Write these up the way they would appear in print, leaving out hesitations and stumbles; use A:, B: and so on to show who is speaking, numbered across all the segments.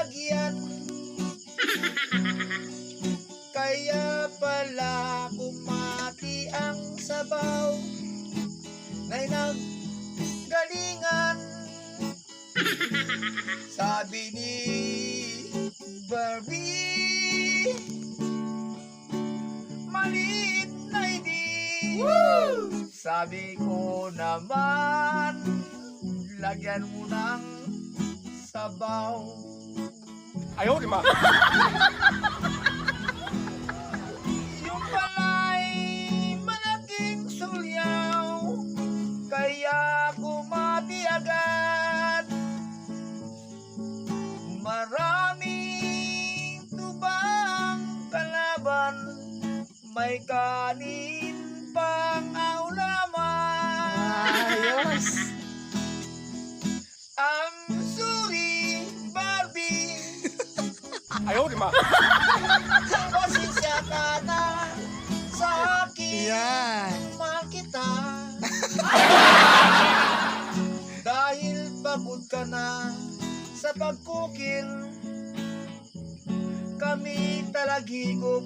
A: lalagyan. Kaya pala kumati ang sabaw na'y naggalingan. Sabi ni Barbie, maliit na hindi. Sabi ko naman, lagyan mo ng sabaw.
B: Ayaw, di ba?
A: Yung pala'y malaking sulyaw, kaya kumati agad. Maraming tubang kalaban, may kanin pang aulaman.
C: Ayos.
A: I'm sorry, Barbie.
B: Ayaw, di ba?
A: Pasensya ka na sa akin.
C: Yan.
A: Mahal kita. Dahil pagod ka na sa pagkukil, kami talagigop,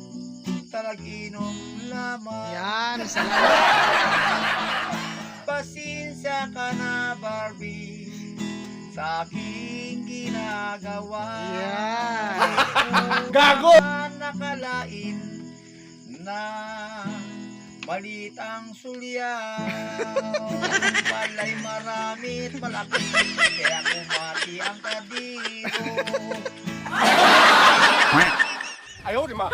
A: talaginom lamang.
C: Yan. Salamat.
A: Pasensya ka na, Barbie, sa aking ginagawa.
C: Yan.
B: Gago!
A: Nakalain na maliit ang sulyaw, pala'y marami't malaki, kaya kumati ang kadiro.
B: Ayaw, di ba?